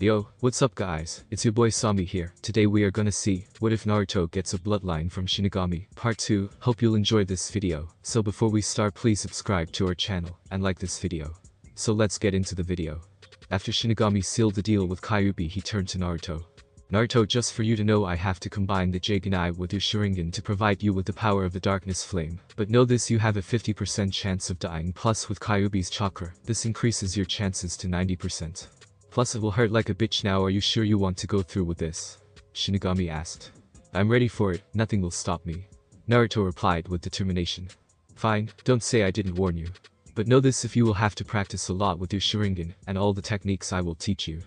Yo, what's up guys, it's your boy Sami here. Today we are gonna see, what if Naruto gets a bloodline from Shinigami, part 2, hope you'll enjoy this video. So before we start please subscribe to our channel, and like this video. So let's get into the video. After Shinigami sealed the deal with Kyuubi he turned to Naruto. Naruto, just for you to know, I have to combine the Jaganai with your Sharingan to provide you with the power of the darkness flame. But know this, you have a 50% chance of dying, plus with Kyuubi's chakra, this increases your chances to 90%. Plus it will hurt like a bitch. Now are you sure you want to go through with this? Shinigami asked. I'm ready for it, nothing will stop me. Naruto replied with determination. Fine, don't say I didn't warn you. But know this, if you will have to practice a lot with your Sharingan, and all the techniques I will teach you.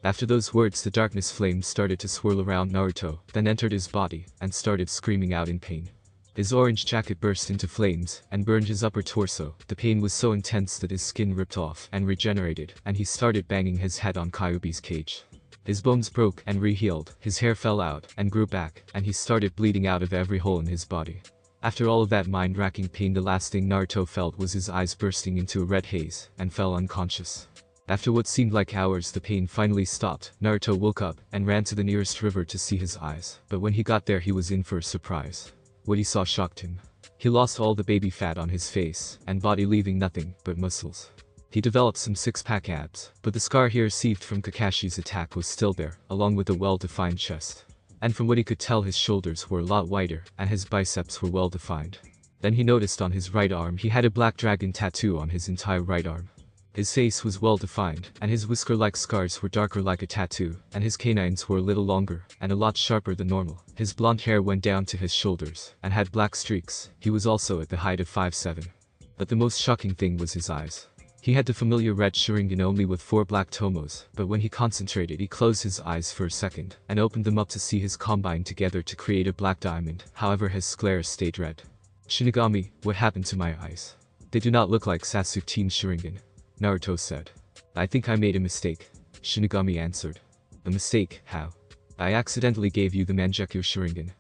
After those words the darkness flame started to swirl around Naruto, then entered his body, and started screaming out in pain. His orange jacket burst into flames, and burned his upper torso. The pain was so intense that his skin ripped off and regenerated, and he started banging his head on Kyuubi's cage. His bones broke and re-healed, his hair fell out and grew back, and he started bleeding out of every hole in his body. After all of that mind-racking pain, the last thing Naruto felt was his eyes bursting into a red haze, and fell unconscious. After what seemed like hours the pain finally stopped. Naruto woke up, and ran to the nearest river to see his eyes, but when he got there he was in for a surprise. What he saw shocked him. He lost all the baby fat on his face and body, leaving nothing but muscles. He developed some six-pack abs, but the scar he received from Kakashi's attack was still there, along with a well-defined chest. And from what he could tell his shoulders were a lot wider, and his biceps were well-defined. Then he noticed on his right arm he had a black dragon tattoo on his entire right arm. His face was well-defined, and his whisker-like scars were darker like a tattoo, and his canines were a little longer, and a lot sharper than normal. His blonde hair went down to his shoulders, and had black streaks. He was also at the height of 5'7". But the most shocking thing was his eyes. He had the familiar red Sharingan only with 4 black tomos, but when he concentrated he closed his eyes for a second, and opened them up to see his combine together to create a black diamond. However, his sclera stayed red. Shinigami, what happened to my eyes? They do not look like Sasuke Team Sharingan. Naruto said. I think I made a mistake. Shinigami answered. A mistake? How? I accidentally gave you the Mangekyo Sharingan.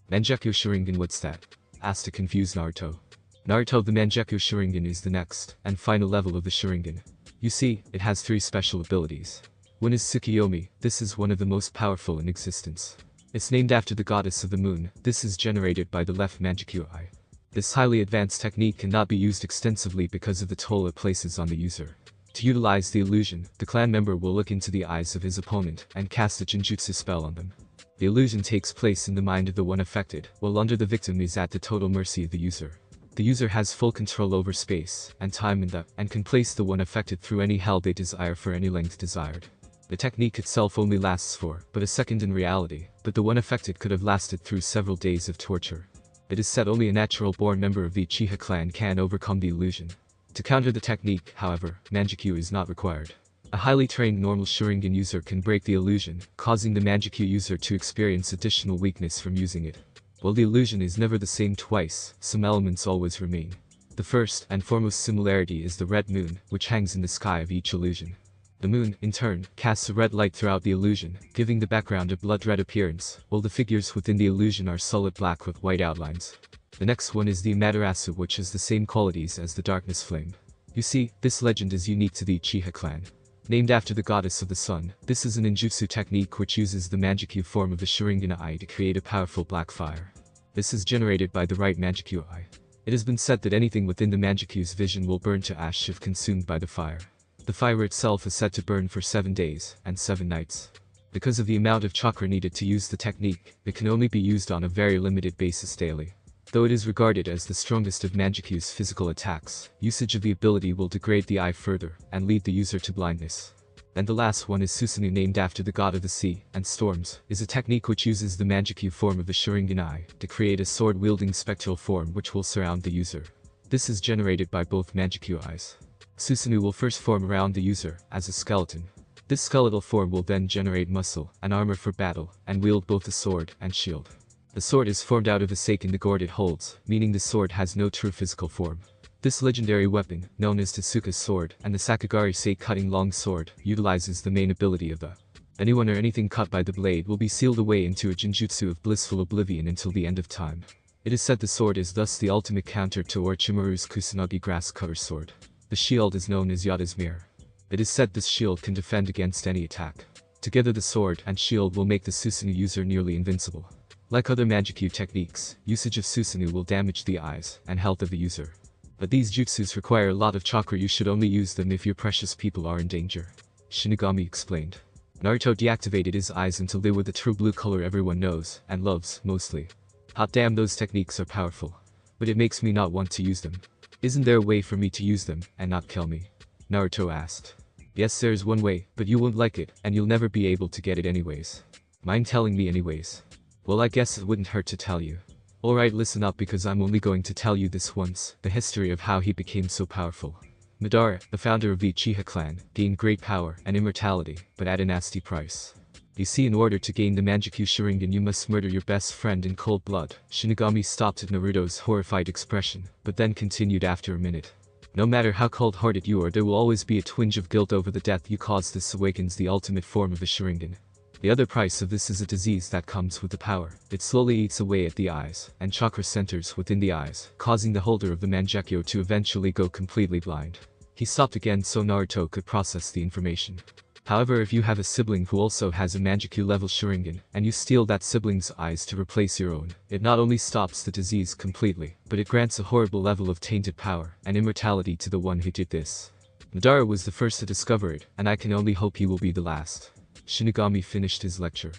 Mangekyo Sharingan, what's that? Asked a confused Naruto. Naruto, the Mangekyo Sharingan is the next and final level of the Sharingan. You see, it has 3 special abilities. One is Tsukiyomi, this is one of the most powerful in existence. It's named after the goddess of the moon. This is generated by the left Mangekyo eye. This highly advanced technique cannot be used extensively because of the toll it places on the user. To utilize the illusion, the clan member will look into the eyes of his opponent and cast a Jinjutsu spell on them. The illusion takes place in the mind of the one affected, while under the victim is at the total mercy of the user. The user has full control over space and time and can place the one affected through any hell they desire for any length desired. The technique itself only lasts for but a second in reality, but the one affected could have lasted through several days of torture. It is said only a natural-born member of the Uchiha clan can overcome the illusion. To counter the technique, however, Mangekyo is not required. A highly trained normal Sharingan user can break the illusion, causing the Mangekyo user to experience additional weakness from using it. While the illusion is never the same twice, some elements always remain. The first and foremost similarity is the red moon, which hangs in the sky of each illusion. The moon, in turn, casts a red light throughout the illusion, giving the background a blood-red appearance, while the figures within the illusion are solid black with white outlines. The next one is the Amaterasu, which has the same qualities as the darkness flame. You see, this legend is unique to the Uchiha clan. Named after the goddess of the sun, this is an ninjutsu technique which uses the Mangekyo form of the Sharingan eye to create a powerful black fire. This is generated by the right Mangekyo eye. It has been said that anything within the Mangekyo's vision will burn to ash if consumed by the fire. The fire itself is said to burn for 7 days and 7 nights. Because of the amount of chakra needed to use the technique, it can only be used on a very limited basis daily. Though it is regarded as the strongest of Mangekyo's physical attacks, usage of the ability will degrade the eye further and lead the user to blindness. And the last one is Susanoo, named after the god of the sea and storms, is a technique which uses the Mangekyo form of the Sharingan eye to create a sword-wielding spectral form which will surround the user. This is generated by both Mangekyo eyes. Susanoo will first form around the user as a skeleton. This skeletal form will then generate muscle and armor for battle, and wield both a sword and shield. The sword is formed out of the sake in the gourd it holds, meaning the sword has no true physical form. This legendary weapon, known as Tsuka's sword and the Sakigari Sake cutting long sword, utilizes the main ability of the anyone or anything cut by the blade will be sealed away into a Jinjutsu of blissful oblivion until the end of time. It is said the sword is thus the ultimate counter to Orochimaru's Kusanagi grass cutter sword. The shield is known as Yada's mirror. It is said this shield can defend against any attack. Together the sword and shield will make the Susanoo user nearly invincible. Like other Manjikyu techniques, usage of Susanoo will damage the eyes and health of the user. But these jutsus require a lot of chakra. You should only use them if your precious people are in danger. Shinigami explained. Naruto deactivated his eyes until they were the true blue color everyone knows and loves, mostly. Hot damn, those techniques are powerful. But it makes me not want to use them. Isn't there a way for me to use them and not kill me? Naruto asked. Yes, there's one way, but you won't like it, and you'll never be able to get it anyways. Mind telling me anyways? Well, I guess it wouldn't hurt to tell you. Alright, listen up because I'm only going to tell you this once, the history of how he became so powerful. Madara, the founder of the Uchiha clan, gained great power and immortality, but at a nasty price. You see, in order to gain the Manjikyu Sharingan you must murder your best friend in cold blood. Shinigami stopped at Naruto's horrified expression, but then continued after a minute. No matter how cold-hearted you are, there will always be a twinge of guilt over the death you caused. This awakens the ultimate form of a Sharingan. The other price of this is a disease that comes with the power. It slowly eats away at the eyes and chakra centers within the eyes, causing the holder of the Manjekyo to eventually go completely blind. He stopped again so Naruto could process the information. However, if you have a sibling who also has a Manjikyu level Sharingan, and you steal that sibling's eyes to replace your own, it not only stops the disease completely, but it grants a horrible level of tainted power and immortality to the one who did this. Madara was the first to discover it, and I can only hope he will be the last. Shinigami finished his lecture.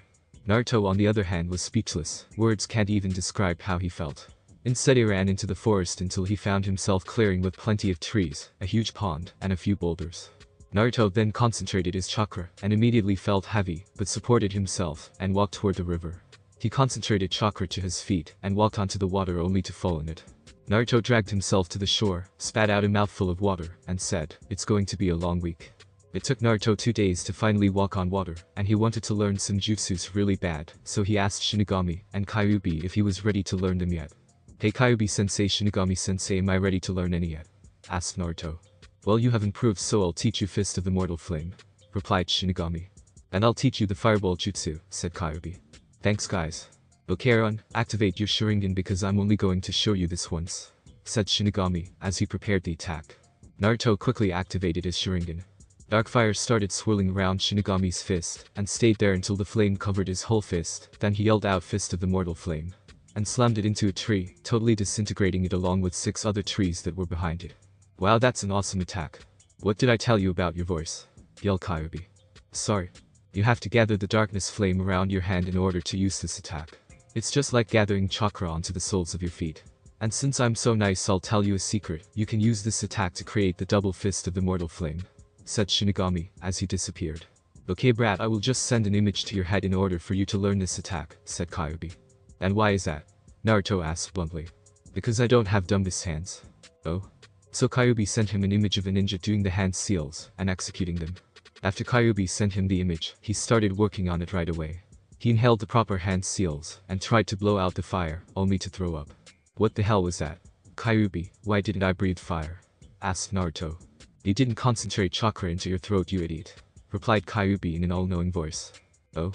Naruto on the other hand was speechless. Words can't even describe how he felt. Instead he ran into the forest until he found himself clearing with plenty of trees, a huge pond, and a few boulders. Naruto then concentrated his chakra and immediately felt heavy, but supported himself and walked toward the river. He concentrated chakra to his feet and walked onto the water only to fall in it. Naruto dragged himself to the shore, spat out a mouthful of water, and said, "It's going to be a long week." It took Naruto 2 days to finally walk on water, and he wanted to learn some jutsus really bad, so he asked Shinigami and Kyuubi if he was ready to learn them yet. "Hey Kyuubi-sensei, Shinigami-sensei, am I ready to learn any yet?" asked Naruto. "Well, you have improved, so I'll teach you Fist of the Mortal Flame," replied Shinigami. "And I'll teach you the Fireball Jutsu," said Kyuubi. "Thanks guys. Okay Aaron, activate your Sharingan because I'm only going to show you this once," said Shinigami as he prepared the attack. Naruto quickly activated his Sharingan. Dark fire started swirling around Shinigami's fist and stayed there until the flame covered his whole fist. Then he yelled out Fist of the Mortal Flame and slammed it into a tree, totally disintegrating it along with 6 other trees that were behind it. "Wow, that's an awesome attack. What did I tell you about your voice?" yelled Kyuubi. "Sorry. You have to gather the darkness flame around your hand in order to use this attack. It's just like gathering chakra onto the soles of your feet. And since I'm so nice, I'll tell you a secret. You can use this attack to create the double Fist of the Mortal Flame," said Shinigami as he disappeared. "Okay brat, I will just send an image to your head in order for you to learn this attack," said Kyuubi. "And why is that?" Naruto asked bluntly. "Because I don't have dumbest hands." "Oh?" So Kyuubi sent him an image of a ninja doing the hand seals and executing them. After Kyuubi sent him the image, he started working on it right away. He inhaled the proper hand seals and tried to blow out the fire, only to throw up. "What the hell was that?" "Kyuubi, why didn't I breathe fire?" asked Naruto. "You didn't concentrate chakra into your throat, you idiot," replied Kyuubi in an all-knowing voice. "Oh?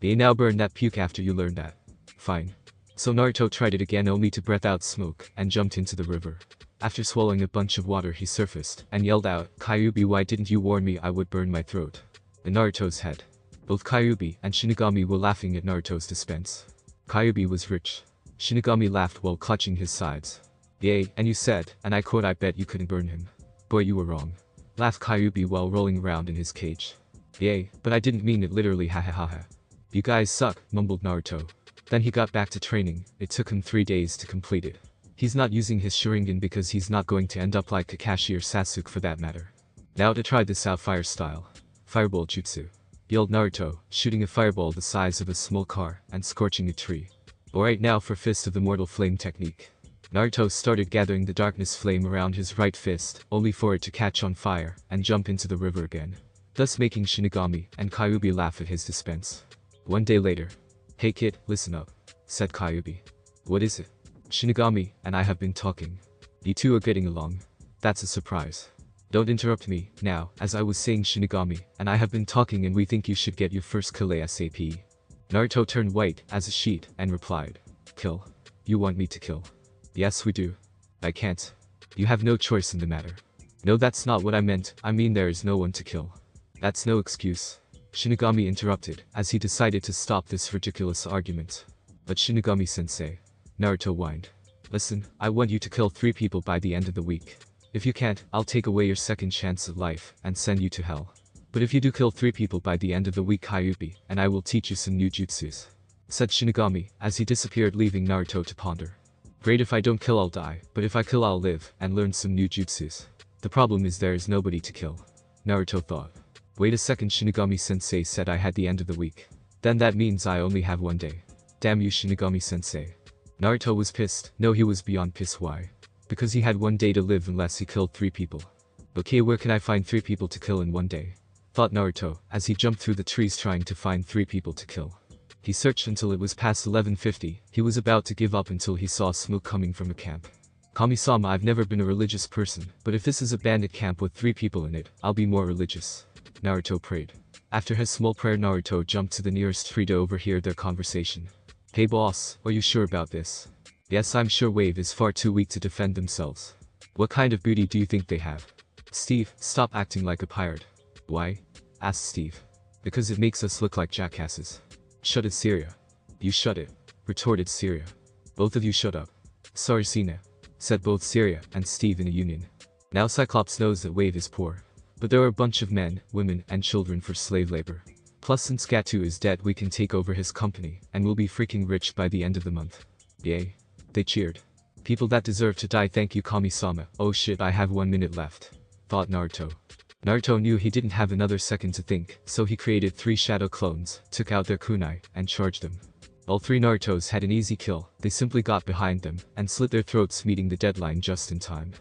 They now burn that puke after you learned that. Fine." So Naruto tried it again only to breath out smoke and jumped into the river. After swallowing a bunch of water he surfaced and yelled out, "Kyuubi, why didn't you warn me I would burn my throat?" in Naruto's head. Both Kyuubi and Shinigami were laughing at Naruto's defense. Kyuubi was rich. Shinigami laughed while clutching his sides. "Yay, and you said, and I quote, I bet you couldn't burn him." "Boy, you were wrong," laughed Kyuubi while rolling around in his cage. "Yay, but I didn't mean it literally, ha ha ha ha." "You guys suck," mumbled Naruto. Then he got back to training. It took him 3 days to complete it. He's not using his Sharingan because he's not going to end up like Kakashi or Sasuke for that matter. "Now to try this out fire style. Fireball Jutsu," yelled Naruto, shooting a fireball the size of a small car and scorching a tree. "Alright, now for Fist of the Mortal Flame technique." Naruto started gathering the darkness flame around his right fist, only for it to catch on fire and jump into the river again, thus making Shinigami and Kyuubi laugh at his defense. 1 day later. "Hey kid, listen up," said Kyuubi. "What is it?" "Shinigami and I have been talking. You two are getting along." "That's a surprise." "Don't interrupt me, now, as I was saying, Shinigami and I have been talking and we think you should get your first kill ASAP. Naruto turned white as a sheet and replied. "Kill? You want me to kill?" "Yes we do." "I can't. You have no choice in the matter." "No, that's not what I meant. I mean there is no one to kill." "That's no excuse." Shinigami interrupted, as he decided to stop this ridiculous argument. But Shinigami-sensei. Naruto whined. Listen, I want you to kill 3 people by the end of the week. If you can't, I'll take away your second chance at life, and send you to hell. But if you do kill 3 people by the end of the week, Kyuubi, and I will teach you some new jutsus. Said Shinigami, as he disappeared, leaving Naruto to ponder. Great, if I don't kill I'll die, but if I kill I'll live, and learn some new jutsus. The problem is there is nobody to kill. Naruto thought. Wait a second, Shinigami-sensei said I had the end of the week. Then that means I only have 1 day. Damn you, Shinigami-sensei. Naruto was pissed. No, he was beyond pissed. Why? Because he had 1 day to live unless he killed 3 people. Okay, where can I find 3 people to kill in 1 day? Thought Naruto, as he jumped through the trees trying to find 3 people to kill. He searched until it was past 11:50, he was about to give up until he saw smoke coming from a camp. Kami-sama, I've never been a religious person, but if this is a bandit camp with 3 people in it, I'll be more religious. Naruto prayed. After his small prayer, Naruto jumped to the nearest tree to overhear their conversation. Hey boss, are you sure about this? Yes, I'm sure. Wave is far too weak to defend themselves. What kind of booty do you think they have? Steve, stop acting like a pirate. Why? Asked Steve. Because it makes us look like jackasses. Shut it, Syria. You shut it, retorted Syria. Both of you shut up. Sorry, Sina, said both Syria and Steve in a union. Now Cyclops knows that Wave is poor. But there are a bunch of men, women, and children for slave labor. Plus, since Gatu is dead, we can take over his company, and we'll be freaking rich by the end of the month. Yay. They cheered. People that deserve to die. Thank you, Kami-sama. Oh shit, I have 1 minute left. Thought Naruto. Naruto knew he didn't have another second to think, so he created 3 shadow clones, took out their kunai, and charged them. All 3 Narutos had an easy kill. They simply got behind them, and slit their throats, meeting the deadline just in time.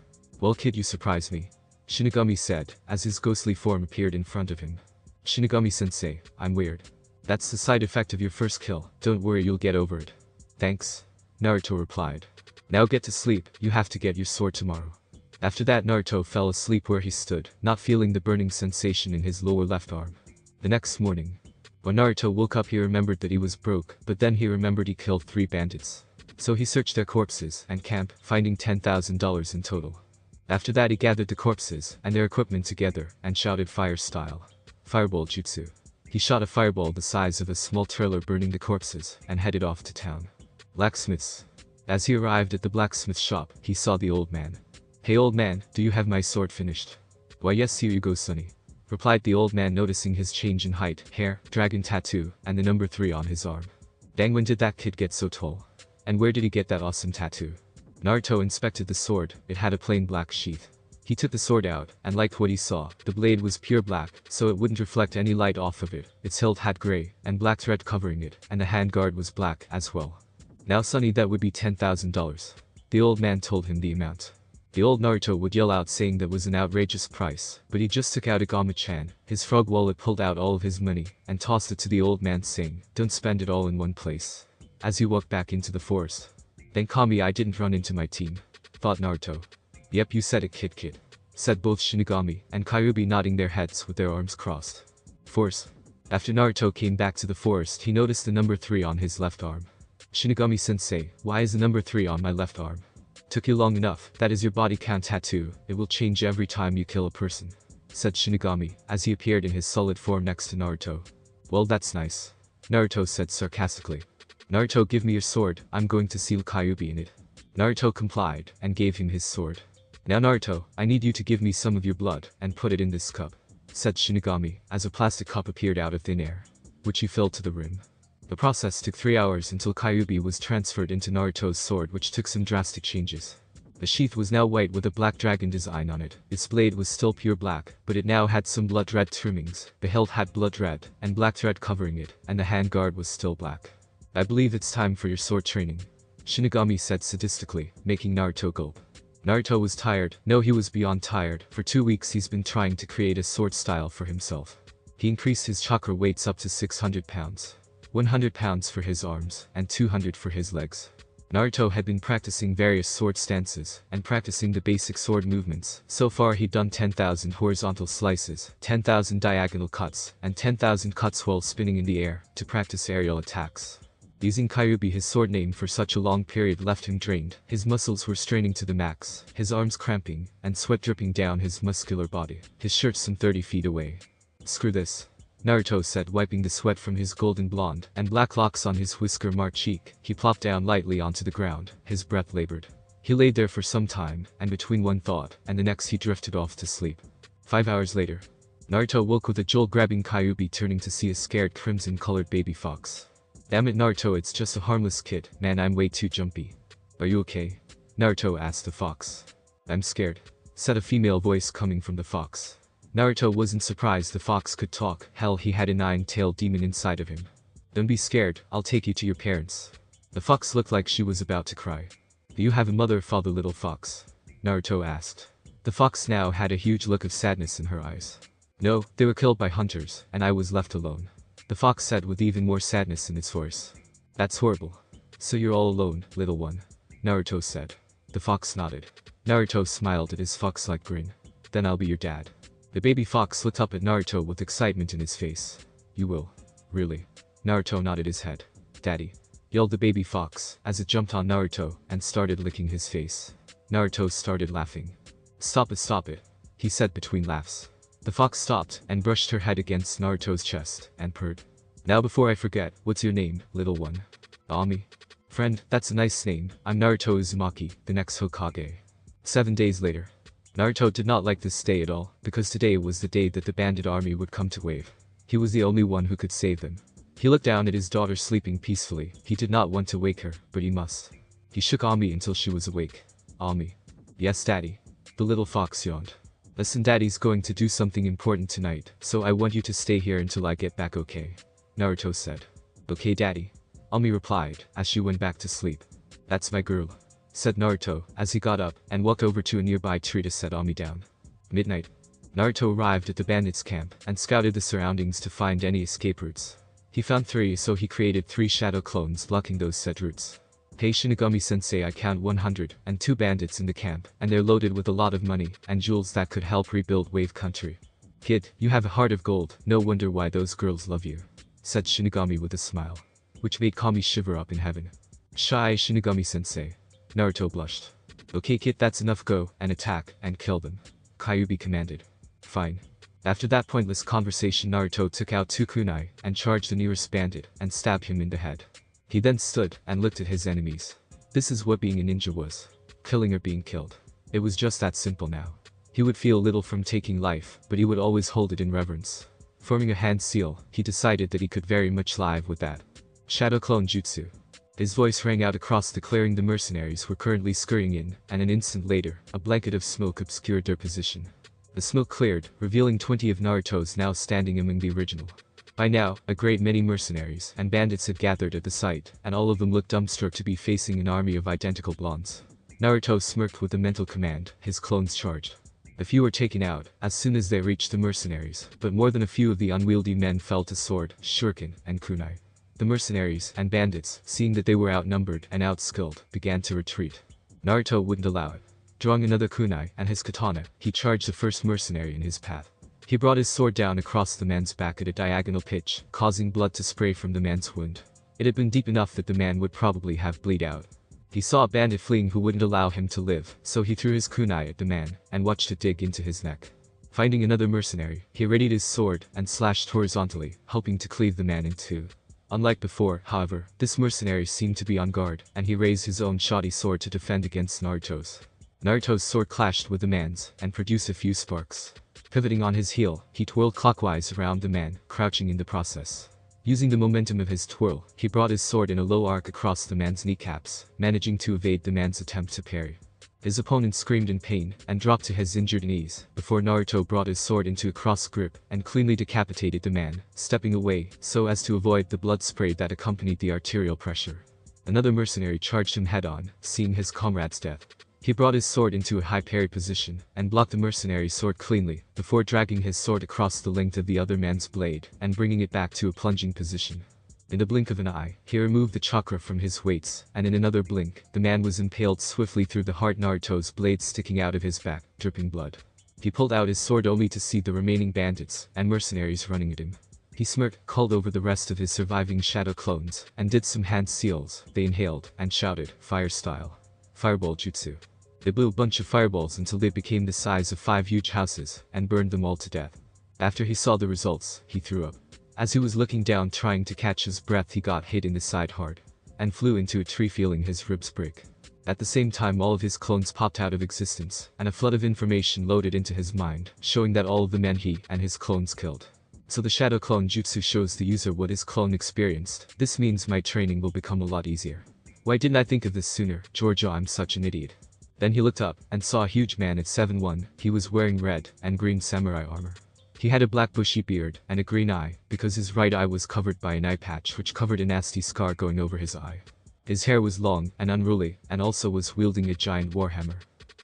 Well kid, you surprised me, Shinigami said, as his ghostly form appeared in front of him. Shinigami-sensei, I'm weird. That's the side effect of your first kill. Don't worry, you'll get over it. Thanks, Naruto replied. Now get to sleep, you have to get your sword tomorrow. After that, Naruto fell asleep where he stood, not feeling the burning sensation in his lower left arm. The next morning, when Naruto woke up, he remembered that he was broke, but then he remembered he killed 3 bandits. So he searched their corpses and camp, finding $10,000 in total. After that, he gathered the corpses and their equipment together and shouted fire style. Fireball jutsu. He shot a fireball the size of a small trailer, burning the corpses, and headed off to town. Blacksmiths. As he arrived at the blacksmith shop, he saw the old man. Hey old man, do you have my sword finished? Why yes, here you go sonny, replied the old man, noticing his change in height, hair, dragon tattoo, and the number 3 on his arm. Dang, when did that kid get so tall? And where did he get that awesome tattoo? Naruto inspected the sword. It had a plain black sheath. He took the sword out, and liked what he saw. The blade was pure black, so it wouldn't reflect any light off of it. Its hilt had gray, and black thread covering it, and the handguard was black as well. Now sonny, that would be $10,000. The old man told him the amount. The old Naruto would yell out saying that was an outrageous price, but he just took out a Gama-chan, his frog wallet, pulled out all of his money, and tossed it to the old man, saying, don't spend it all in one place. As he walked back into the forest. Thank Kami I didn't run into my team, thought Naruto. Yep, you said it, kid, said both Shinigami and Kyuubi, nodding their heads with their arms crossed. Force. After Naruto came back to the forest, he noticed the number 3 on his left arm. Shinigami-sensei, why is the number 3 on my left arm? Took you long enough. That is your body count tattoo. It will change every time you kill a person, said Shinigami, as he appeared in his solid form next to Naruto. Well, that's nice, Naruto said sarcastically. Naruto, give me your sword, I'm going to seal Kyuubi in it. Naruto complied, and gave him his sword. Now Naruto, I need you to give me some of your blood, and put it in this cup, said Shinigami, as a plastic cup appeared out of thin air, which he filled to the rim. The process took 3 hours until Kyuubi was transferred into Naruto's sword, which took some drastic changes. The sheath was now white with a black dragon design on it. Its blade was still pure black, but it now had some blood red trimmings. The hilt had blood red and black thread covering it, and the handguard was still black. I believe it's time for your sword training, Shinigami said sadistically, making Naruto gulp. Naruto was tired. No, he was beyond tired. For 2 weeks he's been trying to create a sword style for himself. He increased his chakra weights up to 600 pounds. 100 pounds for his arms, and 200 for his legs. Naruto had been practicing various sword stances, and practicing the basic sword movements. So far he'd done 10,000 horizontal slices, 10,000 diagonal cuts, and 10,000 cuts while spinning in the air, to practice aerial attacks. Using Kyuubi, his sword name, for such a long period left him drained. His muscles were straining to the max, his arms cramping, and sweat dripping down his muscular body. His shirt some 30 feet away. Screw this, Naruto said, wiping the sweat from his golden blonde and black locks on his whisker-marked cheek. He plopped down lightly onto the ground, his breath labored. He lay there for some time, and between one thought and the next he drifted off to sleep. 5 hours later, Naruto woke with a jolt, grabbing Kyuubi, turning to see a scared crimson-colored baby fox. "Damn it, Naruto, it's just a harmless kid. Man, I'm way too jumpy." "Are you okay?" Naruto asked the fox. "I'm scared," said a female voice coming from the fox. Naruto wasn't surprised the fox could talk. Hell, he had a 9-tailed demon inside of him. "Don't be scared, I'll take you to your parents." The fox looked like she was about to cry. "Do you have a mother or father, little fox?" Naruto asked. The fox now had a huge look of sadness in her eyes. "No, they were killed by hunters, and I was left alone," the fox said with even more sadness in its voice. "That's horrible. So you're all alone, little one?" Naruto said. The fox nodded. Naruto smiled at his fox-like grin. "Then I'll be your dad." The baby fox looked up at Naruto with excitement in his face. "You will? Really?" Naruto nodded his head. "Daddy," yelled the baby fox as it jumped on Naruto and started licking his face. Naruto started laughing. Stop it," he said between laughs. The fox stopped and brushed her head against Naruto's chest and purred. "Now before I forget, what's your name, little one?" "Ami." "Friend, that's a nice name. I'm Naruto Uzumaki, the next Hokage." 7 days later. Naruto did not like this day at all, because today was the day that the bandit army would come to Wave. He was the only one who could save them. He looked down at his daughter sleeping peacefully. He did not want to wake her, but he must. He shook Ami until she was awake. "Ami." "Yes, daddy." The little fox yawned. "Listen, daddy's going to do something important tonight, so I want you to stay here until I get back, okay?" Naruto said. "Okay, daddy," Ami replied as she went back to sleep. "That's my girl," said Naruto as he got up and walked over to a nearby tree to set Ami down. Midnight. Naruto arrived at the bandits' camp and scouted the surroundings to find any escape routes. He found 3, so he created 3 shadow clones blocking those said routes. "Hey Shinigami-sensei, I count 102 bandits in the camp, and they're loaded with a lot of money and jewels that could help rebuild Wave Country. Kid, you have a heart of gold, no wonder why those girls love you," said Shinigami with a smile, which made Kami shiver up in heaven. "Shy Shinigami-sensei." Naruto blushed. "Okay kid, that's enough, go and attack and kill them," Kyuubi commanded. "Fine." After that pointless conversation, Naruto took out 2 kunai and charged the nearest bandit and stabbed him in the head. He then stood and looked at his enemies. This is what being a ninja was. Killing or being killed. It was just that simple now. He would feel little from taking life, but he would always hold it in reverence. Forming a hand seal, he decided that he could very much live with that. Shadow Clone Jutsu. His voice rang out across the clearing the mercenaries were currently scurrying in, and an instant later, a blanket of smoke obscured their position. The smoke cleared, revealing 20 of Naruto's now standing among the original. By now, a great many mercenaries and bandits had gathered at the site, and all of them looked dumbstruck to be facing an army of identical blondes. Naruto smirked with a mental command, his clones charged. A few were taken out as soon as they reached the mercenaries, but more than a few of the unwieldy men fell to sword, shuriken, and kunai. The mercenaries and bandits, seeing that they were outnumbered and outskilled, began to retreat. Naruto wouldn't allow it. Drawing another kunai and his katana, he charged the first mercenary in his path. He brought his sword down across the man's back at a diagonal pitch, causing blood to spray from the man's wound. It had been deep enough that the man would probably have bleed out. He saw a bandit fleeing who wouldn't allow him to live, so he threw his kunai at the man and watched it dig into his neck. Finding another mercenary, he readied his sword and slashed horizontally, hoping to cleave the man in 2. Unlike before, however, this mercenary seemed to be on guard, and he raised his own shoddy sword to defend against Naruto's. Naruto's sword clashed with the man's and produced a few sparks. Pivoting on his heel, he twirled clockwise around the man, crouching in the process. Using the momentum of his twirl, he brought his sword in a low arc across the man's kneecaps, managing to evade the man's attempt to parry. His opponent screamed in pain and dropped to his injured knees, before Naruto brought his sword into a cross grip and cleanly decapitated the man, stepping away so as to avoid the blood spray that accompanied the arterial pressure. Another mercenary charged him head-on, seeing his comrade's death. He brought his sword into a high parry position and blocked the mercenary's sword cleanly, before dragging his sword across the length of the other man's blade and bringing it back to a plunging position. In the blink of an eye, he removed the chakra from his weights, and in another blink, the man was impaled swiftly through the heart, Naruto's blade sticking out of his back, dripping blood. He pulled out his sword only to see the remaining bandits and mercenaries running at him. He smirked, called over the rest of his surviving shadow clones, and did some hand seals. They inhaled and shouted, "Fire style. Fireball jutsu." They blew a bunch of fireballs until they became the size of 5 huge houses, and burned them all to death. After he saw the results, he threw up. As he was looking down trying to catch his breath, he got hit in the side hard and flew into a tree, feeling his ribs break. At the same time, all of his clones popped out of existence, and a flood of information loaded into his mind, showing that all of the men he and his clones killed. So the Shadow Clone Jutsu shows the user what his clone experienced. This means my training will become a lot easier. Why didn't I think of this sooner, Giorgio? I'm such an idiot. Then he looked up and saw a huge man at 7'1". He was wearing red and green samurai armor. He had a black bushy beard and a green eye, because his right eye was covered by an eye patch which covered a nasty scar going over his eye. His hair was long and unruly, and also was wielding a giant warhammer.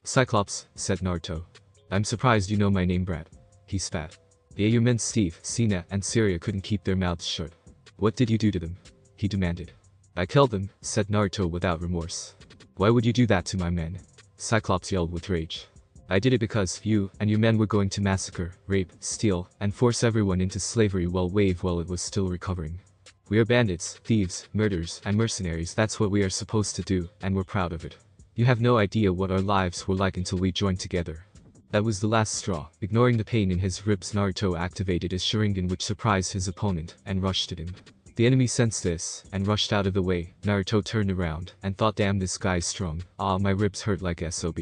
Cyclops, said Naruto. I'm surprised you know my name, Brad. He spat. Yeah, your men Steve, Cena, and Syria couldn't keep their mouths shut. What did you do to them? He demanded. I killed them, said Naruto without remorse. Why would you do that to my men? Cyclops yelled with rage. I did it because you and your men were going to massacre, rape, steal, and force everyone into slavery while it was still recovering. We are bandits, thieves, murderers, and mercenaries. That's what we are supposed to do, and we're proud of it. You have no idea what our lives were like until we joined together. That was the last straw. Ignoring the pain in his ribs, Naruto activated his Sharingan, which surprised his opponent, and rushed at him. The enemy sensed this, and rushed out of the way. Naruto turned around, and thought, damn, this guy's strong. Ah, my ribs hurt like SOB.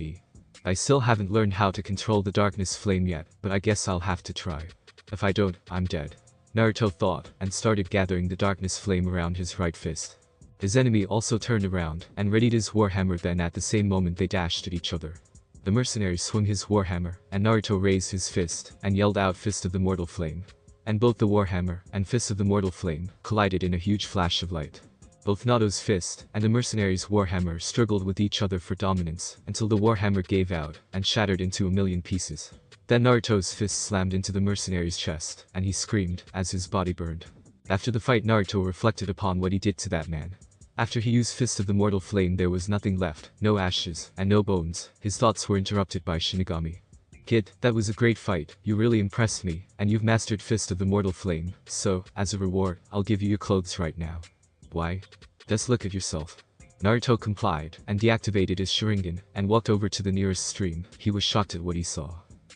I still haven't learned how to control the darkness flame yet, but I guess I'll have to try. If I don't, I'm dead. Naruto thought, and started gathering the darkness flame around his right fist. His enemy also turned around, and readied his warhammer. Then at the same moment they dashed at each other. The mercenary swung his warhammer, and Naruto raised his fist, and yelled out, Fist of the Mortal Flame. And both the warhammer and Fist of the Mortal Flame collided in a huge flash of light. Both Naruto's fist and the mercenary's warhammer struggled with each other for dominance, until the warhammer gave out, and shattered into a million pieces. Then Naruto's fist slammed into the mercenary's chest, and he screamed, as his body burned. After the fight, Naruto reflected upon what he did to that man. After he used Fist of the Mortal Flame, there was nothing left, no ashes, and no bones. His thoughts were interrupted by Shinigami. Kid, that was a great fight, you really impressed me, and you've mastered Fist of the Mortal Flame, so, as a reward, I'll give you your clothes right now. Why? Just look at yourself. Naruto complied, and deactivated his Sharingan, and walked over to the nearest stream. He was shocked at what he saw.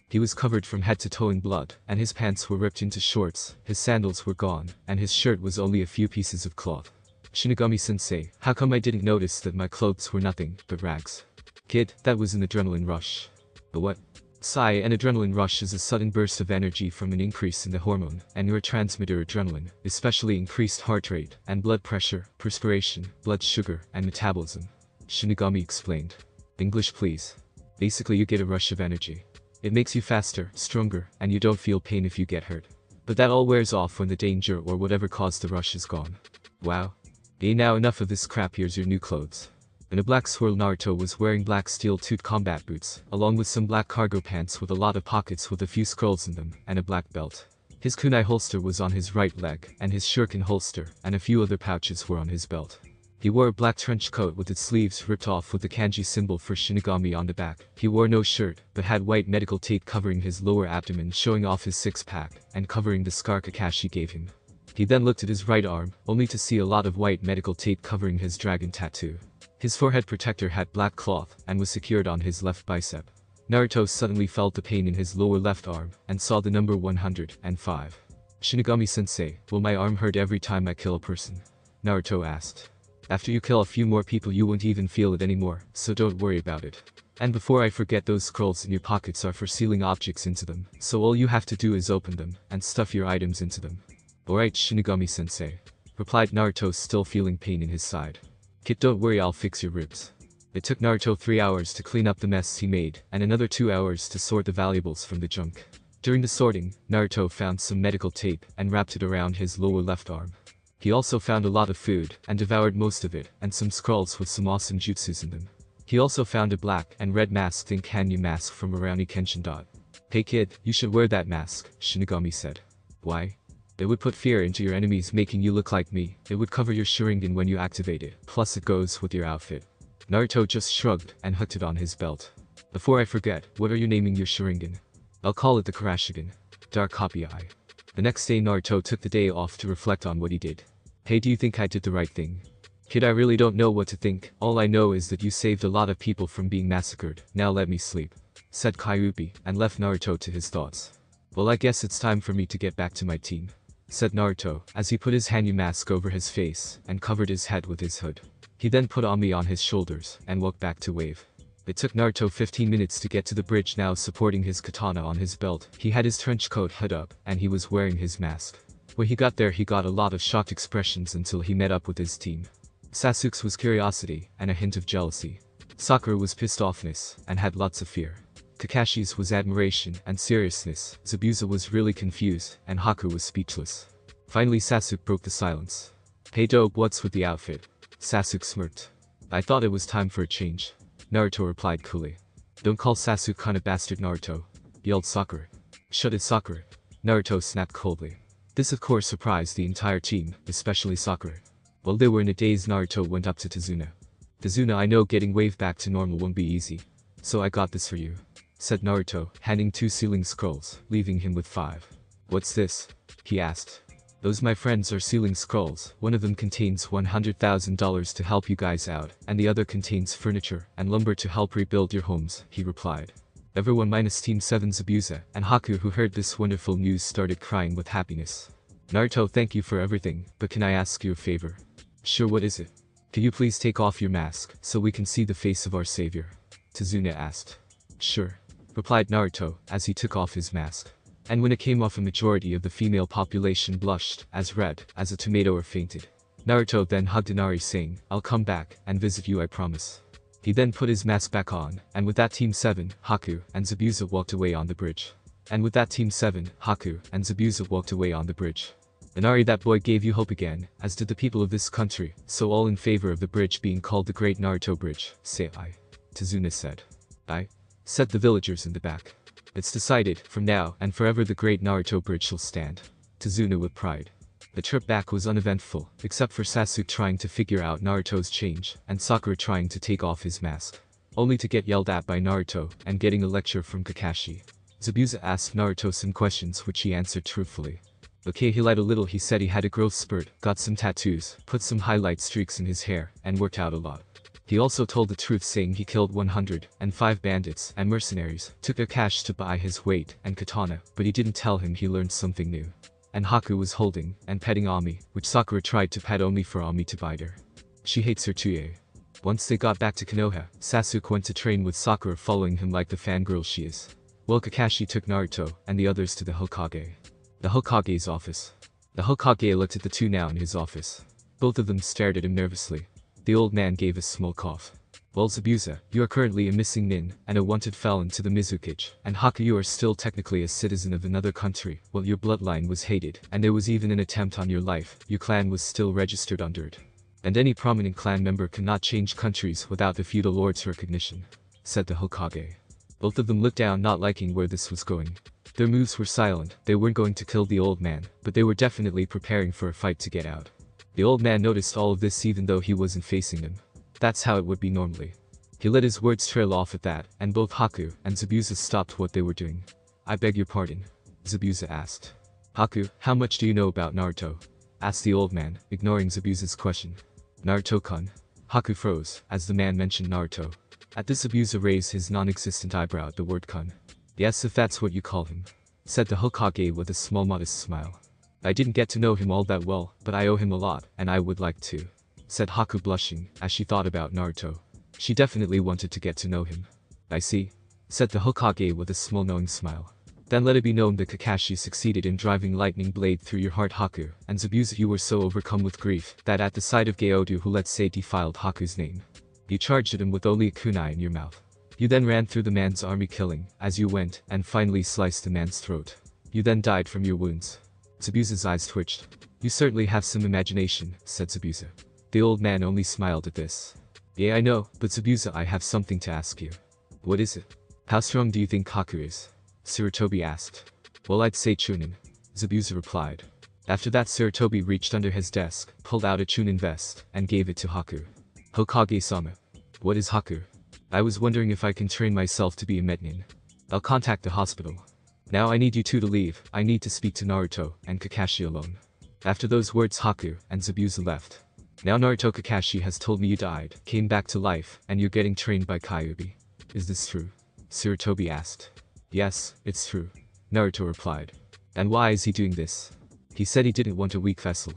He was covered from head to toe in blood, and his pants were ripped into shorts, his sandals were gone, and his shirt was only a few pieces of cloth. Shinigami-sensei, how come I didn't notice that my clothes were nothing but rags? Kid, that was an adrenaline rush. The what? Sigh. An adrenaline rush is a sudden burst of energy from an increase in the hormone and neurotransmitter adrenaline, especially increased heart rate and blood pressure, perspiration, blood sugar, and metabolism. Shinigami explained. English please. Basically you get a rush of energy. It makes you faster, stronger, and you don't feel pain if you get hurt. But that all wears off when the danger or whatever caused the rush is gone. Wow. Hey, now enough of this crap, here's your new clothes. In a black swirl, Naruto was wearing black steel-toed combat boots, along with some black cargo pants with a lot of pockets with a few scrolls in them, and a black belt. His kunai holster was on his right leg, and his shuriken holster, and a few other pouches were on his belt. He wore a black trench coat with its sleeves ripped off with the kanji symbol for Shinigami on the back. He wore no shirt, but had white medical tape covering his lower abdomen, showing off his six-pack, and covering the scar Kakashi gave him. He then looked at his right arm, only to see a lot of white medical tape covering his dragon tattoo. His forehead protector had black cloth, and was secured on his left bicep. Naruto suddenly felt the pain in his lower left arm, and saw the number 105. Shinigami-sensei, will my arm hurt every time I kill a person? Naruto asked. After you kill a few more people you won't even feel it anymore, so don't worry about it. And before I forget, those scrolls in your pockets are for sealing objects into them, so all you have to do is open them, and stuff your items into them. Alright Shinigami-sensei, replied Naruto, still feeling pain in his side. Kid, don't worry, I'll fix your ribs. It took Naruto 3 hours to clean up the mess he made, and another 2 hours to sort the valuables from the junk. During the sorting, Naruto found some medical tape, and wrapped it around his lower left arm. He also found a lot of food, and devoured most of it, and some scrolls with some awesome jutsus in them. He also found a black and red mask, think Hanyu mask from Rurouni Kenshin. Hey kid, you should wear that mask, Shinigami said. Why? It would put fear into your enemies, making you look like me. It would cover your Sharingan when you activate it, plus it goes with your outfit. Naruto just shrugged, and hooked it on his belt. Before I forget, what are you naming your Sharingan? I'll call it the Kurashigan. Dark Copy Eye. The next day Naruto took the day off to reflect on what he did. Hey, do you think I did the right thing? Kid, I really don't know what to think. All I know is that you saved a lot of people from being massacred. Now let me sleep, said Kyuubi, and left Naruto to his thoughts. Well, I guess it's time for me to get back to my team. said Naruto, as he put his Hanyu mask over his face and covered his head with his hood. He then put Ami on his shoulders and walked back to Wave. It took Naruto 15 minutes to get to the bridge, now supporting his katana on his belt. He had his trench coat hood up, and he was wearing his mask. When he got there, he got a lot of shocked expressions until he met up with his team. Sasuke's was curiosity and a hint of jealousy. Sakura was pissed offness and had lots of fear. Kakashi's was admiration and seriousness. Zabuza was really confused, and Haku was speechless. Finally Sasuke broke the silence. "Hey dope, what's with the outfit?" Sasuke smirked. "I thought it was time for a change," Naruto replied coolly. "Don't call Sasuke kinda bastard, Naruto," yelled Sakura. "Shut it, Sakura," Naruto snapped coldly. This of course surprised the entire team, especially Sakura. While they were in a daze, Naruto went up to Tazuna. "Tazuna, I know getting Wave back to normal won't be easy, so I got this for you," said Naruto, handing 2 sealing scrolls, leaving him with 5. "What's this?" he asked. "Those, my friends, are sealing scrolls. One of them contains $100,000 to help you guys out, and the other contains furniture and lumber to help rebuild your homes," he replied. Everyone minus Team 7's Zabuza and Haku, who heard this wonderful news, started crying with happiness. "Naruto, thank you for everything, but can I ask you a favor?" "Sure, what is it?" "Can you please take off your mask, so we can see the face of our savior?" Tazuna asked. "Sure," replied Naruto, as he took off his mask. And when it came off, a majority of the female population blushed as red as a tomato or fainted. Naruto then hugged Inari, saying, "I'll come back and visit you, I promise." He then put his mask back on, and with that Team 7, Haku, and Zabuza walked away on the bridge. "Inari, that boy gave you hope again, as did the people of this country, so all in favor of the bridge being called the Great Naruto Bridge, say aye," Tazuna said. "Aye," said the villagers in the back. "It's decided, from now and forever the Great Naruto Bridge shall stand," Tazuna with pride. The trip back was uneventful, except for Sasuke trying to figure out Naruto's change, and Sakura trying to take off his mask. Only to get yelled at by Naruto, and getting a lecture from Kakashi. Zabuza asked Naruto some questions which he answered truthfully. Okay, he lied a little. He said he had a growth spurt, got some tattoos, put some highlight streaks in his hair, and worked out a lot. He also told the truth, saying he killed 105 bandits and mercenaries, took their cash to buy his weight and katana, but he didn't tell him he learned something new. And Haku was holding and petting Ami, which Sakura tried to pet only for Ami to bite her. She hates her too. Once they got back to Konoha, Sasuke went to train with Sakura, following him like the fangirl she is. While Kakashi took Naruto and the others to the Hokage. The Hokage's office. The Hokage looked at the two now in his office. Both of them stared at him nervously. The old man gave a small cough. "Well, Zabuza, you are currently a missing nin and a wanted felon to the Mizukage, and Haku, you are still technically a citizen of another country. Well, your bloodline was hated, and there was even an attempt on your life. Your clan was still registered under it. And any prominent clan member cannot change countries without the feudal lord's recognition," said the Hokage. Both of them looked down, not liking where this was going. Their moves were silent. They weren't going to kill the old man, but they were definitely preparing for a fight to get out. The old man noticed all of this even though he wasn't facing them. That's how it would be normally. He let his words trail off at that, and both Haku and Zabuza stopped what they were doing. "I beg your pardon?" Zabuza asked. "Haku, how much do you know about Naruto?" asked the old man, ignoring Zabuza's question. "Naruto-kun?" Haku froze, as the man mentioned Naruto. At this, Zabuza raised his non-existent eyebrow at the word kun. "Yes, if that's what you call him," said the Hokage with a small modest smile. "I didn't get to know him all that well, but I owe him a lot, and I would like to," said Haku, blushing, as she thought about Naruto. She definitely wanted to get to know him. "I see," said the Hokage with a small knowing smile. "Then let it be known that Kakashi succeeded in driving lightning blade through your heart, Haku, and Zabuza, you were so overcome with grief that at the sight of Geodu, who let's say defiled Haku's name, you charged at him with only a kunai in your mouth. You then ran through the man's army, killing as you went, and finally sliced the man's throat. You then died from your wounds." Zabuza's eyes twitched. "You certainly have some imagination," said Zabuza. The old man only smiled at this. "Yeah, I know, but Zabuza, I have something to ask you." "What is it?" "How strong do you think Haku is?" Sarutobi asked. "Well, I'd say Chunin," Zabuza replied. After that, Sarutobi reached under his desk, pulled out a Chunin vest, and gave it to Haku. "Hokage-sama." "What is Haku?" "I was wondering if I can train myself to be a metnin. I'll contact the hospital. Now I need you two to leave. I need to speak to Naruto and Kakashi alone." After those words, Haku and Zabuza left. "Now Naruto, Kakashi has told me you died, came back to life, and you're getting trained by Kyuubi. Is this true?" Sarutobi asked. "Yes, it's true," Naruto replied. "And why is he doing this?" He said he didn't want a weak vessel.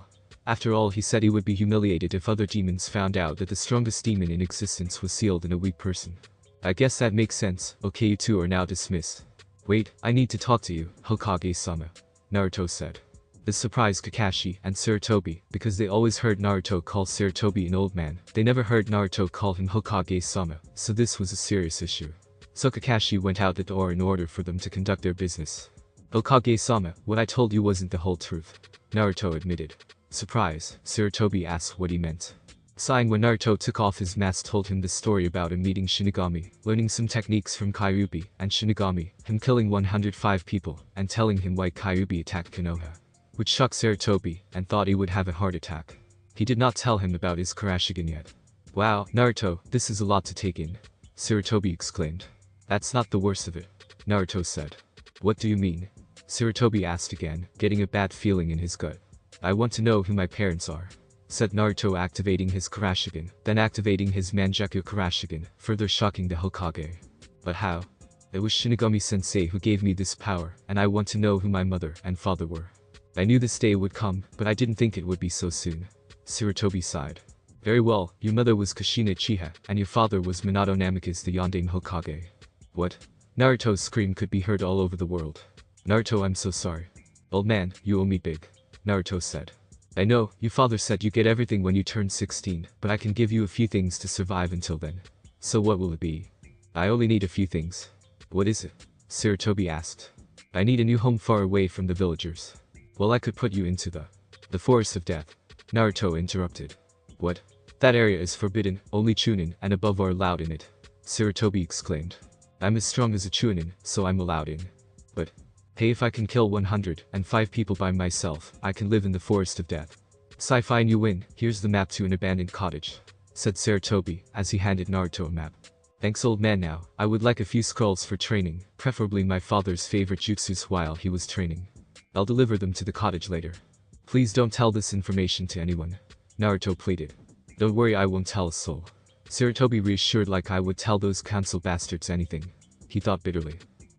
After all, he said he would be humiliated if other demons found out that the strongest demon in existence was sealed in a weak person. I guess that makes sense. Okay, you two are now dismissed. Wait, I need to talk to you, Hokage-sama, Naruto said. This surprised Kakashi and Sarutobi because they always heard Naruto call Sarutobi an old man. They never heard Naruto call him Hokage-sama, so this was a serious issue. So Kakashi went out the door in order for them to conduct their business. Hokage-sama, what I told you wasn't the whole truth, Naruto admitted. Surprise, Sarutobi asked what he meant. Sighing when Naruto took off his mask told him the story about him meeting Shinigami, learning some techniques from Kyuubi and Shinigami, him killing 105 people, and telling him why Kyuubi attacked Konoha. Which shocked Sarutobi, and thought he would have a heart attack. He did not tell him about his Kurashigan yet. Wow, Naruto, this is a lot to take in, Sarutobi exclaimed. That's not the worst of it, Naruto said. What do you mean? Sarutobi asked again, getting a bad feeling in his gut. I want to know who my parents are, said Naruto, activating his Kurashigan, then activating his Mangekyou Kurashigan, further shocking the Hokage. But how? It was Shinigami-sensei who gave me this power, and I want to know who my mother and father were. I knew this day would come, but I didn't think it would be so soon. Sarutobi sighed. Very well, your mother was Kushina Uchiha, and your father was Minato Namikaze the Yondaime Hokage. What? Naruto's scream could be heard all over the world. Naruto, I'm so sorry. Old man, you owe me big, Naruto said. I know, your father said you get everything when you turn 16, but I can give you a few things to survive until then. So what will it be? I only need a few things. What is it? Sarutobi asked. I need a new home far away from the villagers. Well, I could put you into the Forest of Death, Naruto interrupted. What? That area is forbidden, only Chunin and above are allowed in it, Sarutobi exclaimed. I'm as strong as a Chunin, so I'm allowed in. But hey, if I can kill 105 people by myself, I can live in the Forest of Death. Sci-fi and you win, here's the map to an abandoned cottage, said Sarutobi as he handed Naruto a map. Thanks old man. Now, I would like a few scrolls for training, preferably my father's favorite jutsus while he was training. I'll deliver them to the cottage later. Please don't tell this information to anyone, Naruto pleaded. Don't worry, I won't tell a soul. Sarutobi reassured, like I would tell those council bastards anything. He thought bitterly.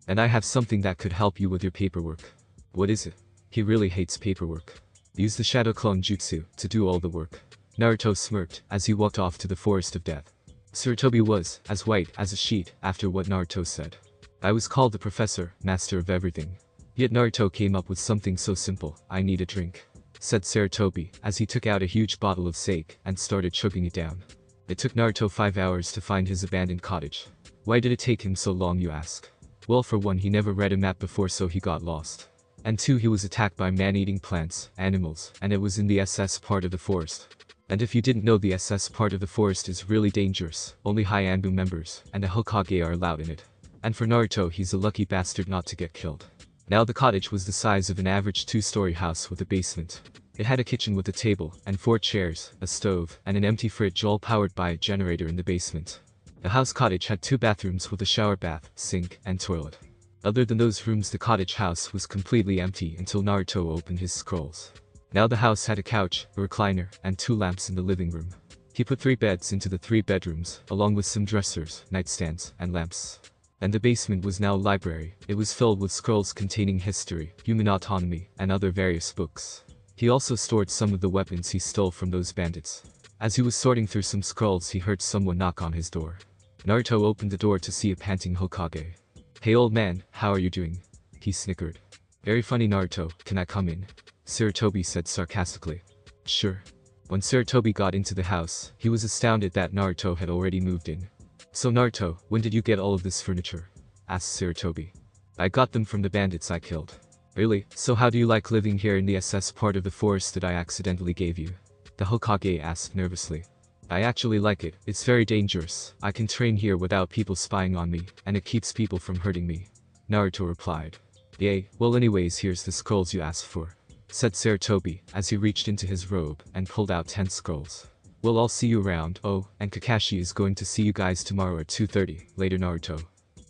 And I have something that could help you with your paperwork. What is it? He really hates paperwork. Use the Shadow Clone Jutsu to do all the work. Naruto smirked as he walked off to the Forest of Death. Sarutobi was as white as a sheet after what Naruto said. I was called the Professor, Master of Everything. Yet Naruto came up with something so simple. I need a drink, said Sarutobi as he took out a huge bottle of sake and started chugging it down. It took Naruto 5 hours to find his abandoned cottage. Why did it take him so long, you ask? Well, for one, he never read a map before, so he got lost. And two, he was attacked by man-eating plants, animals, and it was in the SS part of the forest. And if you didn't know, the SS part of the forest is really dangerous. Only high Anbu members and a Hokage are allowed in it. And for Naruto, he's a lucky bastard not to get killed. Now the cottage was the size of an average 2-story house with a basement. It had a kitchen with a table and 4 chairs, a stove, and an empty fridge, all powered by a generator in the basement. The house cottage had 2 bathrooms with a shower bath, sink, and toilet. Other than those rooms, the cottage house was completely empty until Naruto opened his scrolls. Now the house had a couch, a recliner, and 2 lamps in the living room. He put 3 beds into the 3 bedrooms, along with some dressers, nightstands, and lamps. And the basement was now a library. It was filled with scrolls containing history, human autonomy, and other various books. He also stored some of the weapons he stole from those bandits. As he was sorting through some scrolls, he heard someone knock on his door. Naruto opened the door to see a panting Hokage. Hey old man, how are you doing? He snickered. Very funny, Naruto, can I come in? Sarutobi said sarcastically. Sure. When Sarutobi got into the house, he was astounded that Naruto had already moved in. So Naruto, when did you get all of this furniture? Asked Sarutobi. I got them from the bandits I killed. Really? So how do you like living here in the SS part of the forest that I accidentally gave you? The Hokage asked nervously. I actually like it. It's very dangerous. I can train here without people spying on me, and it keeps people from hurting me. Naruto replied. Yay, well anyways, here's the scrolls you asked for, said Sarutobi as he reached into his robe and pulled out 10 scrolls. Well, I'll see you around. Oh, and Kakashi is going to see you guys tomorrow at 2:30, later Naruto.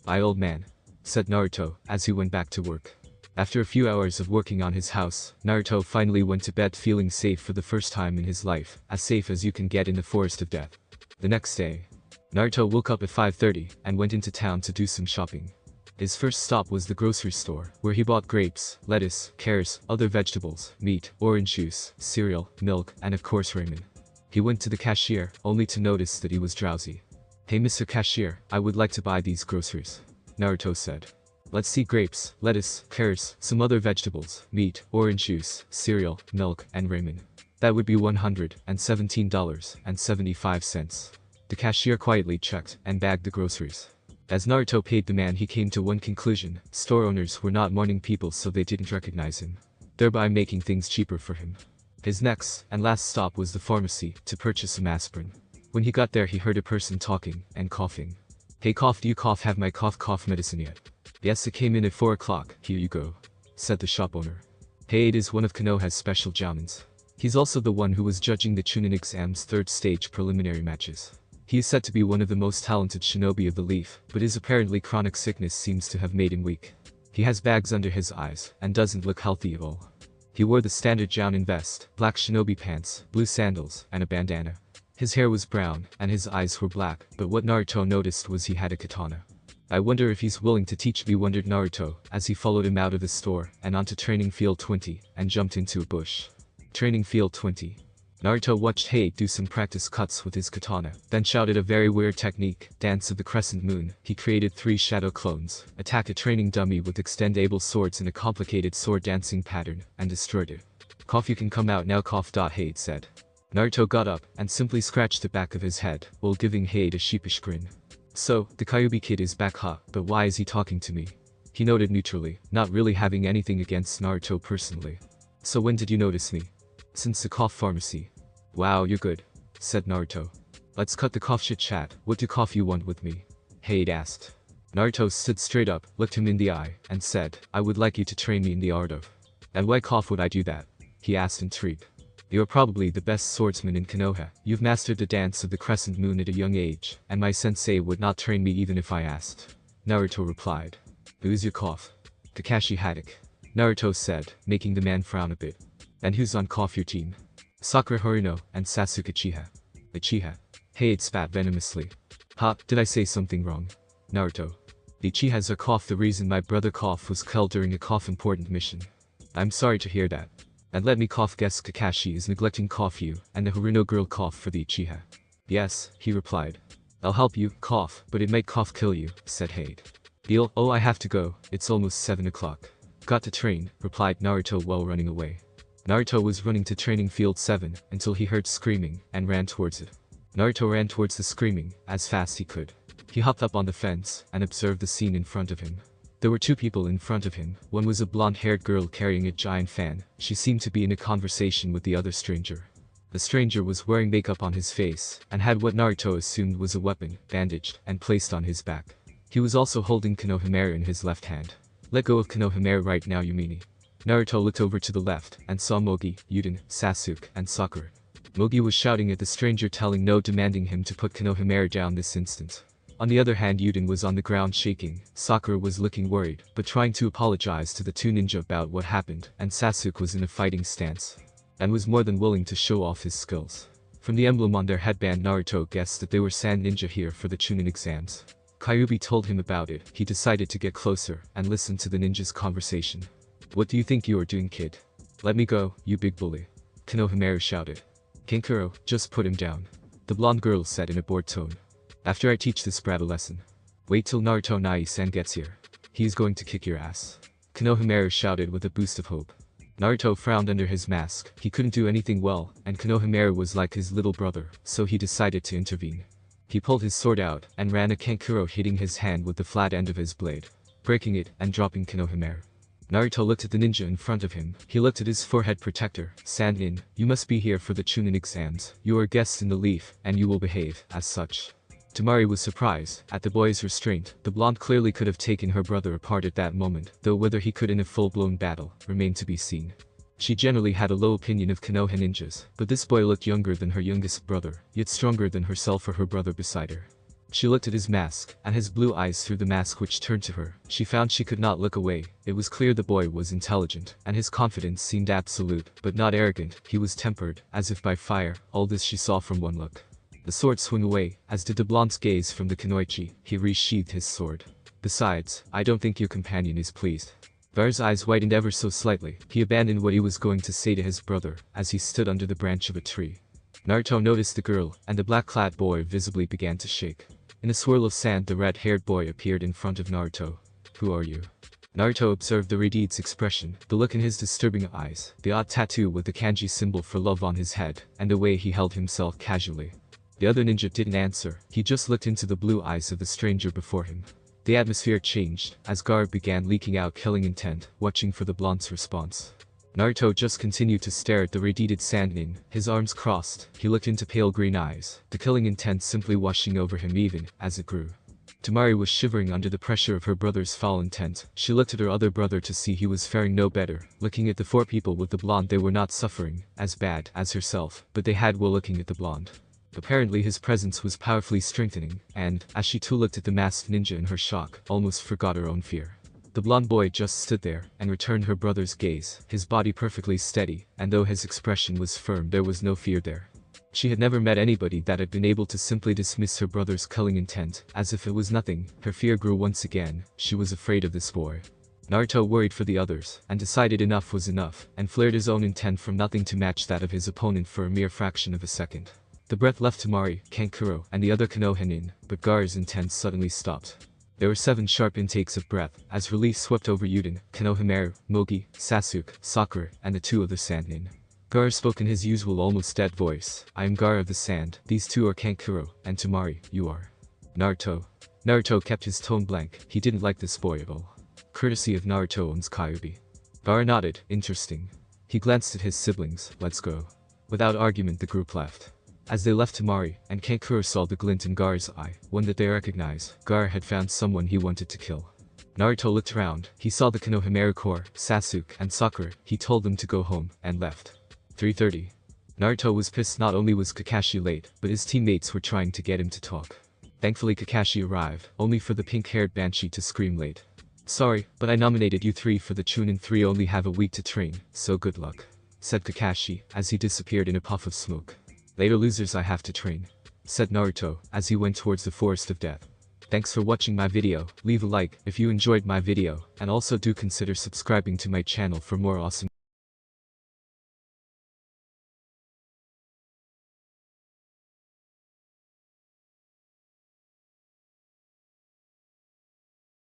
Bye old man, said Naruto as he went back to work. After a few hours of working on his house, Naruto finally went to bed feeling safe for the first time in his life, as safe as you can get in the Forest of Death. The next day, Naruto woke up at 5:30 and went into town to do some shopping. His first stop was the grocery store, where he bought grapes, lettuce, carrots, other vegetables, meat, orange juice, cereal, milk, and of course ramen. He went to the cashier, only to notice that he was drowsy. "Hey Mr. Cashier, I would like to buy these groceries," Naruto said. "Let's see grapes, lettuce, carrots, some other vegetables, meat, orange juice, cereal, milk, and ramen. That would be $117.75. The cashier quietly checked and bagged the groceries. As Naruto paid the man, he came to one conclusion: store owners were not morning people, so they didn't recognize him, thereby making things cheaper for him. His next and last stop was the pharmacy to purchase some aspirin. When he got there, he heard a person talking and coughing. "Hey cough, do you have my cough medicine yet?" "Yes, it came in at 4 o'clock, here you go," said the shop owner. Hey, it is one of Konoha's special jamins. He's also the one who was judging the Chunin exam's third stage preliminary matches. He is said to be one of the most talented shinobi of the Leaf, but his apparently chronic sickness seems to have made him weak. He has bags under his eyes and doesn't look healthy at all. He wore the standard jounin vest, black shinobi pants, blue sandals, and a bandana. His hair was brown, and his eyes were black, but what Naruto noticed was he had a katana. "I wonder if he's willing to teach me," wondered Naruto, as he followed him out of the store and onto training field 20, and jumped into a bush. Training field 20. Naruto watched Hay do some practice cuts with his katana, then shouted a very weird technique, Dance of the Crescent Moon. He created 3 shadow clones, attacked a training dummy with extendable swords in a complicated sword dancing pattern, and destroyed it. "Cough, you can come out now, cough." Hay said. Naruto got up and simply scratched the back of his head, while giving Hay a sheepish grin. "So, the Kyuubi kid is back, huh? But why is he talking to me?" He noted neutrally, not really having anything against Naruto personally. "So when did you notice me?" "Since the cough pharmacy." "Wow, you're good," said Naruto. "Let's cut the cough chit chat. What do cough you want with me?" Hayate asked. Naruto stood straight up, looked him in the eye, and said, "I would like you to train me in the art of..." "And why cough would I do that?" he asked intrigued. "You are probably the best swordsman in Konoha. You've mastered the dance of the crescent moon at a young age, and my sensei would not train me even if I asked," Naruto replied. "Who's your cough?" "Kakashi Haddock," Naruto said, making the man frown a bit. "And who's on cough your team?" "Sakura Haruno and Sasuke Uchiha." "Uchiha?" Hayate spat venomously. "Ha, did I say something wrong?" "Naruto. The Uchihas are cough. The reason my brother cough was killed during a cough important mission." "I'm sorry to hear that. And let me cough guess Kakashi is neglecting cough you and the Haruno girl cough for the Uchiha." "Yes," he replied. "I'll help you, cough, but it might cough kill you," said Hayate. "Deal? Oh, I have to go, it's almost 7 o'clock. "Got to train," replied Naruto while running away. Naruto was running to training field 7 until he heard screaming and ran towards it. Naruto ran towards the screaming as fast he could. He hopped up on the fence and observed the scene in front of him. There were 2 people in front of him. One was a blonde-haired girl carrying a giant fan. She seemed to be in a conversation with the other stranger. The stranger was wearing makeup on his face and had what Naruto assumed was a weapon, bandaged and placed on his back. He was also holding Konohamaru in his left hand. "Let go of Konohamaru right now, Yumini." Naruto looked over to the left and saw Mogi, Yuden, Sasuke, and Sakura. Mogi was shouting at the stranger, telling no, demanding him to put Konohamaru down this instant. On the other hand, Yuden was on the ground shaking. Sakura was looking worried, but trying to apologize to the 2 ninja about what happened, and Sasuke was in a fighting stance and was more than willing to show off his skills. From the emblem on their headband, Naruto guessed that they were sand ninja here for the Chunin exams. Kyuubi told him about it. He decided to get closer and listen to the ninja's conversation. "What do you think you are doing, kid? Let me go, you big bully," Konohamaru shouted. "Kankuro, just put him down," the blonde girl said in a bored tone. "After I teach this brat a lesson. Wait till Naruto Nai-san gets here. He's going to kick your ass," Konohamaru shouted with a boost of hope. Naruto frowned under his mask. He couldn't do anything well, and Konohamaru was like his little brother, so he decided to intervene. He pulled his sword out and ran at Kankuro, hitting his hand with the flat end of his blade, breaking it and dropping Konohamaru. Naruto looked at the ninja in front of him. He looked at his forehead protector. "Sandin, you must be here for the Chunin exams. You are guests in the Leaf, and you will behave as such." Temari was surprised at the boy's restraint. The blonde clearly could have taken her brother apart at that moment, though whether he could in a full-blown battle remained to be seen. She generally had a low opinion of Konoha ninjas, but this boy looked younger than her youngest brother, yet stronger than herself or her brother beside her. She looked at his mask, and his blue eyes through the mask which turned to her. She found she could not look away. It was clear the boy was intelligent, and his confidence seemed absolute, but not arrogant. He was tempered, as if by fire. All this she saw from one look. The sword swung away, as did the blonde's gaze from the kunoichi. He resheathed his sword. Besides, I don't think your companion is pleased. Gar's eyes widened ever so slightly. He abandoned what he was going to say to his brother as he stood under the branch of a tree. Naruto noticed the girl, and the black-clad boy visibly began to shake. In a swirl of sand, the red-haired boy appeared in front of Naruto. Who are you? Naruto observed the Redeed's expression, the look in his disturbing eyes, the odd tattoo with the kanji symbol for love on his head, and the way he held himself casually. The other ninja didn't answer, he just looked into the blue eyes of the stranger before him. The atmosphere changed, as Gar began leaking out killing intent, watching for the blonde's response. Naruto just continued to stare at the redeeded Sannin, his arms crossed, he looked into pale green eyes, the killing intent simply washing over him even as it grew. Temari was shivering under the pressure of her brother's foul intent. She looked at her other brother to see he was faring no better. Looking at the four people with the blonde, they were not suffering as bad as herself, but they had while looking at the blonde. Apparently his presence was powerfully strengthening, and, as she too looked at the masked ninja in her shock, almost forgot her own fear. The blonde boy just stood there, and returned her brother's gaze, his body perfectly steady, and though his expression was firm there was no fear there. She had never met anybody that had been able to simply dismiss her brother's killing intent, as if it was nothing. Her fear grew once again, she was afraid of this boy. Naruto worried for the others, and decided enough was enough, and flared his own intent from nothing to match that of his opponent for a mere fraction of a second. The breath left Temari, Kankuro, and the other Konohinin, but Gar's intent suddenly stopped. There were 7 sharp intakes of breath, as relief swept over Yuden, Konohamaru, Mogi, Sasuke, Sakura, and the 2 other Sannin. Gar spoke in his usual almost dead voice. I am Gar of the Sand, these 2 are Kankuro, and Temari, you are. Naruto. Naruto kept his tone blank, he didn't like this boy at all. Courtesy of Naruto owns Kyuubi. Gar nodded, interesting. He glanced at his siblings, let's go. Without argument the group left. As they left, Temari and Kankuro saw the glint in Gar's eye, one that they recognized. Gar had found someone he wanted to kill. Naruto looked around, he saw the Konohamaru Corps, Sasuke, and Sakura. He told them to go home, and left. 3:30. Naruto was pissed. Not only was Kakashi late, but his teammates were trying to get him to talk. Thankfully Kakashi arrived, only for the pink-haired Banshee to scream late. Sorry, but I nominated you 3 for the Chunin 3 only have a week to train, so good luck, said Kakashi, as he disappeared in a puff of smoke. Later losers, I have to train, said Naruto, as he went towards the Forest of Death. Thanks for watching my video, leave a like if you enjoyed my video, and also do consider subscribing to my channel for more awesome